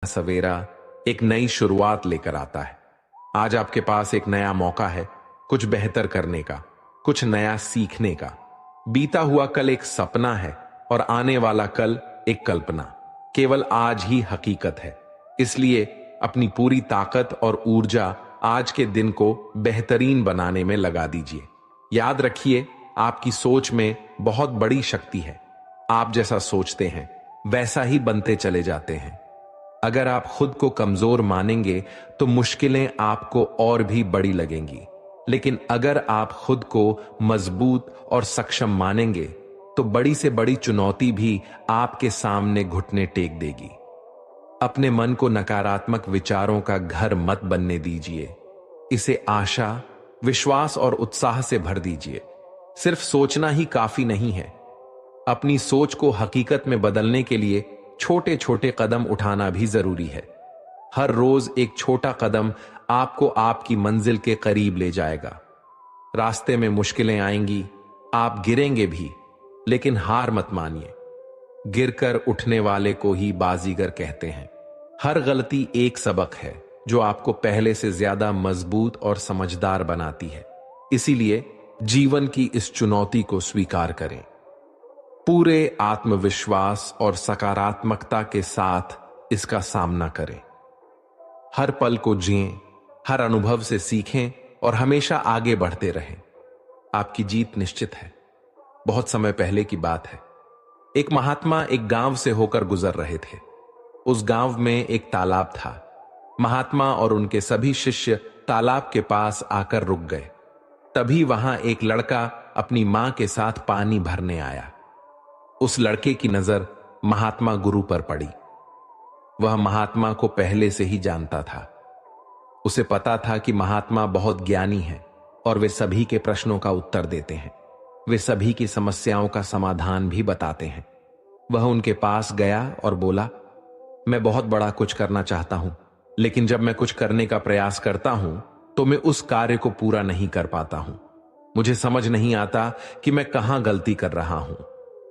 सवेरा एक नई शुरुआत लेकर आता है। आज आपके पास एक नया मौका है, कुछ बेहतर करने का, कुछ नया सीखने का। बीता हुआ कल एक सपना है और आने वाला कल एक कल्पना। केवल आज ही हकीकत है। इसलिए अपनी पूरी ताकत और ऊर्जा आज के दिन को बेहतरीन बनाने में लगा दीजिए। याद रखिए, आपकी सोच में बहुत बड़ी शक्ति है। आप जैसा सोचते हैं वैसा ही बनते चले जाते हैं। अगर आप खुद को कमजोर मानेंगे तो मुश्किलें आपको और भी बड़ी लगेंगी, लेकिन अगर आप खुद को मजबूत और सक्षम मानेंगे तो बड़ी से बड़ी चुनौती भी आपके सामने घुटने टेक देगी। अपने मन को नकारात्मक विचारों का घर मत बनने दीजिए। इसे आशा, विश्वास और उत्साह से भर दीजिए। सिर्फ सोचना ही काफी नहीं है। अपनी सोच को हकीकत में बदलने के लिए छोटे छोटे कदम उठाना भी जरूरी है। हर रोज एक छोटा कदम आपको आपकी मंजिल के करीब ले जाएगा। रास्ते में मुश्किलें आएंगी, आप गिरेंगे भी, लेकिन हार मत मानिए। गिरकर उठने वाले को ही बाजीगर कहते हैं। हर गलती एक सबक है जो आपको पहले से ज्यादा मजबूत और समझदार बनाती है। इसीलिए जीवन की इस चुनौती को स्वीकार करें। पूरे आत्मविश्वास और सकारात्मकता के साथ इसका सामना करें। हर पल को जिएं, हर अनुभव से सीखें और हमेशा आगे बढ़ते रहें। आपकी जीत निश्चित है। बहुत समय पहले की बात है। एक महात्मा एक गांव से होकर गुजर रहे थे। उस गांव में एक तालाब था। महात्मा और उनके सभी शिष्य तालाब के पास आकर रुक गए। तभी वहां एक लड़का अपनी मां के साथ पानी भरने आया। उस लड़के की नजर महात्मा गुरु पर पड़ी। वह महात्मा को पहले से ही जानता था। उसे पता था कि महात्मा बहुत ज्ञानी है और वे सभी के प्रश्नों का उत्तर देते हैं। वे सभी की समस्याओं का समाधान भी बताते हैं। वह उनके पास गया और बोला, मैं बहुत बड़ा कुछ करना चाहता हूं, लेकिन जब मैं कुछ करने का प्रयास करता हूं तो मैं उस कार्य को पूरा नहीं कर पाता हूं। मुझे समझ नहीं आता कि मैं कहां गलती कर रहा हूं।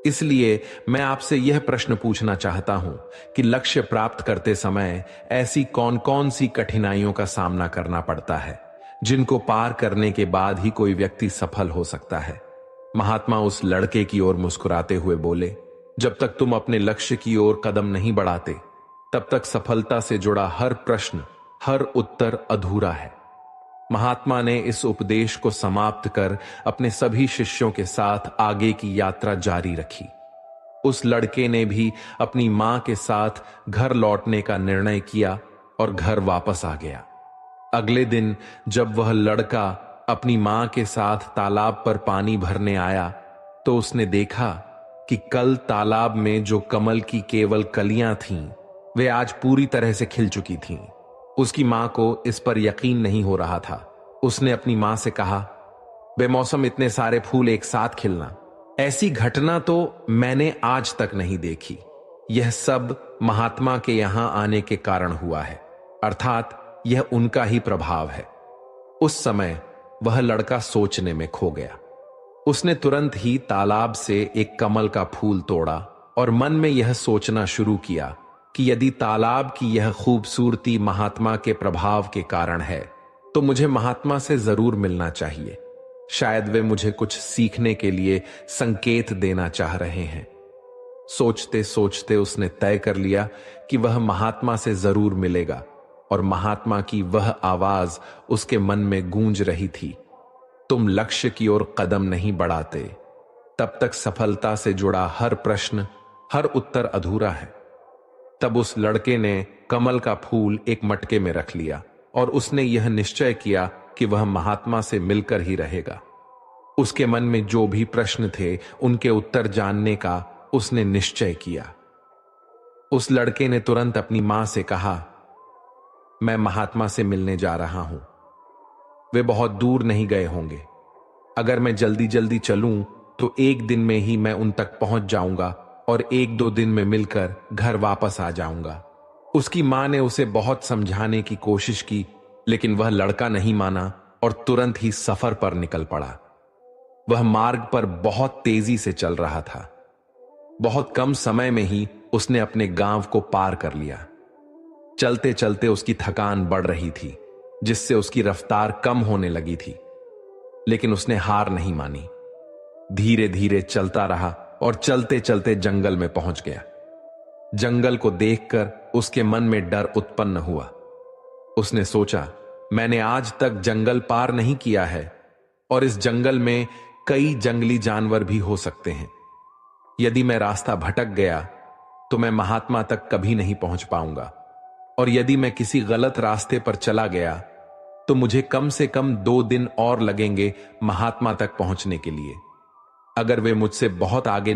इसलिए मैं आपसे यह प्रश्न पूछना चाहता हूं कि लक्ष्य प्राप्त करते समय ऐसी कौन कौन सी कठिनाइयों का सामना करना पड़ता है जिनको पार करने के बाद ही कोई व्यक्ति सफल हो सकता है। महात्मा उस लड़के की ओर मुस्कुराते हुए बोले, जब तक तुम अपने लक्ष्य की ओर कदम नहीं बढ़ाते तब तक सफलता से जुड़ा हर प्रश्न, हर उत्तर अधूरा है। महात्मा ने इस उपदेश को समाप्त कर अपने सभी शिष्यों के साथ आगे की यात्रा जारी रखी। उस लड़के ने भी अपनी मां के साथ घर लौटने का निर्णय किया और घर वापस आ गया। अगले दिन जब वह लड़का अपनी मां के साथ तालाब पर पानी भरने आया तो उसने देखा कि कल तालाब में जो कमल की केवल कलियां थीं, वे आज पूरी तरह से खिल चुकी थीं। उसकी मां को इस पर यकीन नहीं हो रहा था। उसने अपनी मां से कहा, बेमौसम इतने सारे फूल एक साथ खिलना, ऐसी घटना तो मैंने आज तक नहीं देखी। यह सब महात्मा के यहां आने के कारण हुआ है, अर्थात यह उनका ही प्रभाव है। उस समय वह लड़का सोचने में खो गया। उसने तुरंत ही तालाब से एक कमल का फूल तोड़ा और मन में यह सोचना शुरू किया कि यदि तालाब की यह खूबसूरती महात्मा के प्रभाव के कारण है तो मुझे महात्मा से जरूर मिलना चाहिए। शायद वे मुझे कुछ सीखने के लिए संकेत देना चाह रहे हैं। सोचते सोचते उसने तय कर लिया कि वह महात्मा से जरूर मिलेगा और महात्मा की वह आवाज उसके मन में गूंज रही थी, तुम लक्ष्य की ओर कदम नहीं बढ़ाते तब तक सफलता से जुड़ा हर प्रश्न, हर उत्तर अधूरा है। तब उस लड़के ने कमल का फूल एक मटके में रख लिया और उसने यह निश्चय किया कि वह महात्मा से मिलकर ही रहेगा। उसके मन में जो भी प्रश्न थे उनके उत्तर जानने का उसने निश्चय किया। उस लड़के ने तुरंत अपनी मां से कहा, मैं महात्मा से मिलने जा रहा हूं। वे बहुत दूर नहीं गए होंगे। अगर मैं जल्दी जल्दी चलूं तो एक दिन में ही मैं उन तक पहुंच जाऊंगा और एक दो दिन में मिलकर घर वापस आ जाऊंगा। उसकी मां ने उसे बहुत समझाने की कोशिश की, लेकिन वह लड़का नहीं माना और तुरंत ही सफर पर निकल पड़ा। वह मार्ग पर बहुत तेजी से चल रहा था। बहुत कम समय में ही उसने अपने गांव को पार कर लिया। चलते चलते उसकी थकान बढ़ रही थी, जिससे उसकी रफ्तार कम होने लगी थी। लेकिन उसने हार नहीं मानी। धीरे धीरे चलता रहा और चलते चलते जंगल में पहुंच गया। जंगल को देखकर उसके मन में डर उत्पन्न हुआ। उसने सोचा, मैंने आज तक जंगल पार नहीं किया है और इस जंगल में कई जंगली जानवर भी हो सकते हैं। यदि मैं रास्ता भटक गया तो मैं महात्मा तक कभी नहीं पहुंच पाऊंगा, और यदि मैं किसी गलत रास्ते पर चला गया तो मुझे कम से कम 2 दिन और लगेंगे महात्मा तक पहुंचने के लिए। अगर वे मुझसे बहुत आगे